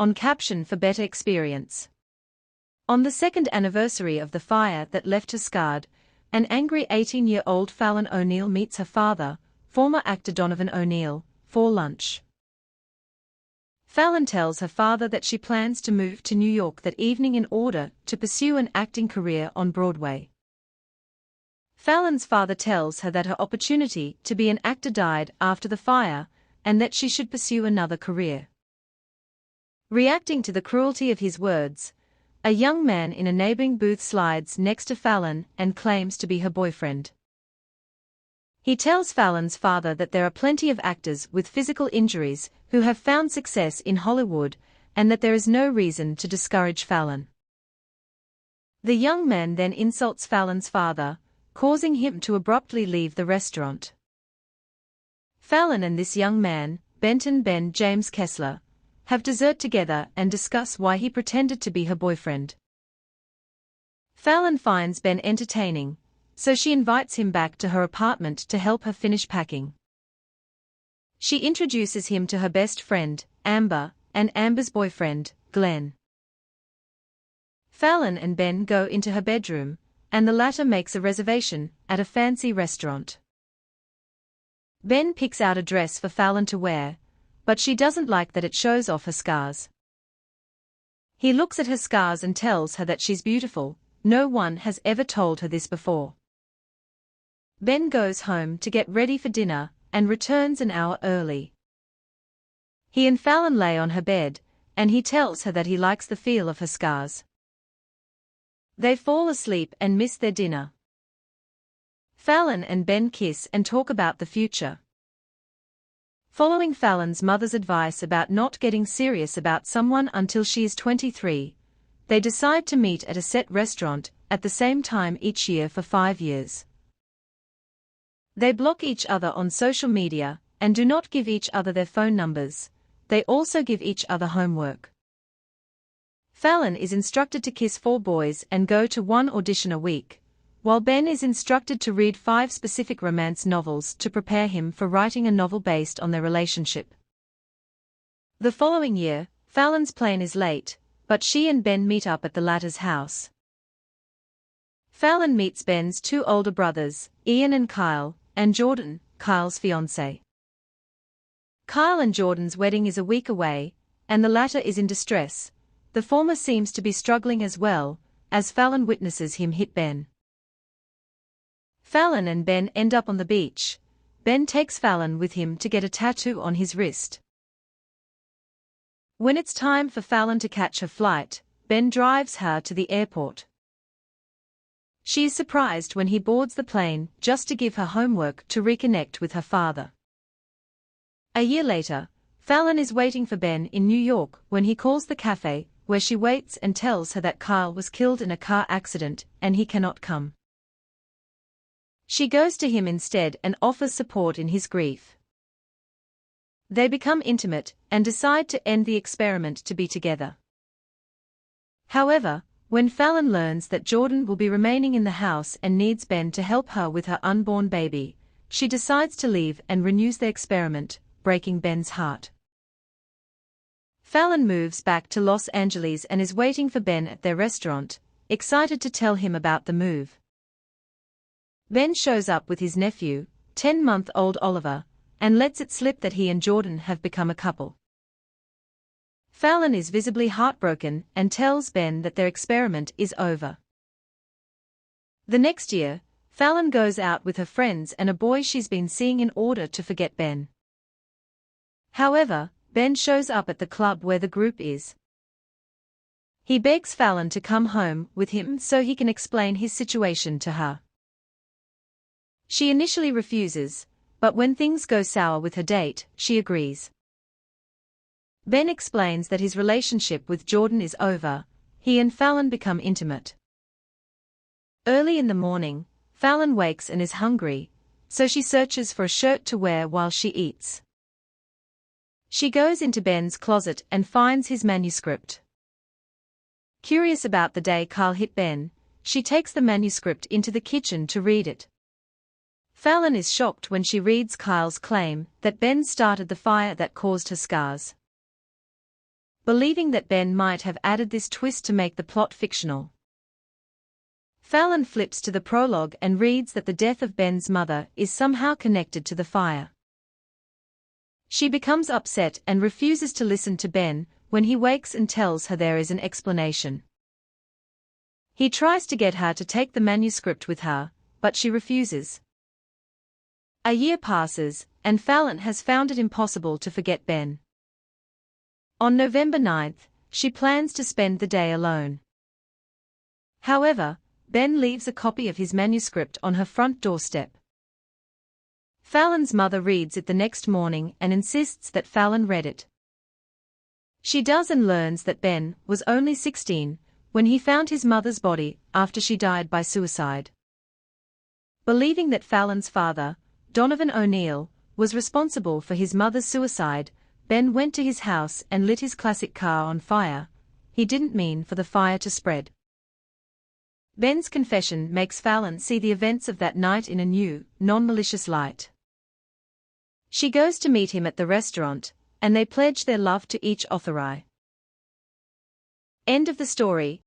on caption for better experience. On the second anniversary of the fire that left her scarred, an angry 18-year-old Fallon O'Neill meets her father, former actor Donovan O'Neill, for lunch. Fallon tells her father that she plans to move to New York that evening in order to pursue an acting career on Broadway. Fallon's father tells her that her opportunity to be an actor died after the fire, and that she should pursue another career. Reacting to the cruelty of his words, a young man in a neighboring booth slides next to Fallon and claims to be her boyfriend. He tells Fallon's father that there are plenty of actors with physical injuries who have found success in Hollywood, and that there is no reason to discourage Fallon. The young man then insults Fallon's father, causing him to abruptly leave the restaurant. Fallon and this young man, Ben James Kessler, have dessert together and discuss why he pretended to be her boyfriend. Fallon finds Ben entertaining, so she invites him back to her apartment to help her finish packing. She introduces him to her best friend, Amber, and Amber's boyfriend, Glenn. Fallon and Ben go into her bedroom, and the latter makes a reservation at a fancy restaurant. Ben picks out a dress for Fallon to wear, but she doesn't like that it shows off her scars. He looks at her scars and tells her that she's beautiful. No one has ever told her this before. Ben goes home to get ready for dinner and returns an hour early. He and Fallon lay on her bed, and he tells her that he likes the feel of her scars. They fall asleep and miss their dinner. Fallon and Ben kiss and talk about the future. Following Fallon's mother's advice about not getting serious about someone until she is 23, they decide to meet at a set restaurant at the same time each year for 5 years. They block each other on social media and do not give each other their phone numbers. They also give each other homework. Fallon is instructed to kiss 4 boys and go to 1 audition a week, while Ben is instructed to read 5 specific romance novels to prepare him for writing a novel based on their relationship. The following year, Fallon's plane is late, but she and Ben meet up at the latter's house. Fallon meets Ben's 2 older brothers, Ian and Kyle, and Jordan, Kyle's fiancé. Kyle and Jordan's wedding is a week away, and the latter is in distress. The former seems to be struggling as well, as Fallon witnesses him hit Ben. Fallon and Ben end up on the beach. Ben takes Fallon with him to get a tattoo on his wrist. When it's time for Fallon to catch her flight, Ben drives her to the airport. She is surprised when he boards the plane just to give her homework to reconnect with her father. A year later, Fallon is waiting for Ben in New York when he calls the cafe, where she waits and tells her that Kyle was killed in a car accident and he cannot come. She goes to him instead and offers support in his grief. They become intimate and decide to end the experiment to be together. However, when Fallon learns that Jordan will be remaining in the house and needs Ben to help her with her unborn baby, she decides to leave and renews the experiment, breaking Ben's heart. Fallon moves back to Los Angeles and is waiting for Ben at their restaurant, excited to tell him about the move. Ben shows up with his nephew, 10-month-old Oliver, and lets it slip that he and Jordan have become a couple. Fallon is visibly heartbroken and tells Ben that their experiment is over. The next year, Fallon goes out with her friends and a boy she's been seeing in order to forget Ben. However, Ben shows up at the club where the group is. He begs Fallon to come home with him so he can explain his situation to her. She initially refuses, but when things go sour with her date, she agrees. Ben explains that his relationship with Jordan is over. He and Fallon become intimate. Early in the morning, Fallon wakes and is hungry, so she searches for a shirt to wear while she eats. She goes into Ben's closet and finds his manuscript. Curious about the day Kyle hit Ben, she takes the manuscript into the kitchen to read it. Fallon is shocked when she reads Kyle's claim that Ben started the fire that caused her scars. believing that Ben might have added this twist to make the plot fictional. Fallon flips to the prologue and reads that the death of Ben's mother is somehow connected to the fire. She becomes upset and refuses to listen to Ben when he wakes and tells her there is an explanation. He tries to get her to take the manuscript with her, but she refuses. A year passes, and Fallon has found it impossible to forget Ben. On November 9th, she plans to spend the day alone. However, Ben leaves a copy of his manuscript on her front doorstep. Fallon's mother reads it the next morning and insists that Fallon read it. She does and learns that Ben was only 16 when he found his mother's body after she died by suicide. Believing that Fallon's father, Donovan O'Neill, was responsible for his mother's suicide, Ben went to his house and lit his classic car on fire. He didn't mean for the fire to spread. Ben's confession makes Fallon see the events of that night in a new, non-malicious light. She goes to meet him at the restaurant, and they pledge their love to each other. End of the story.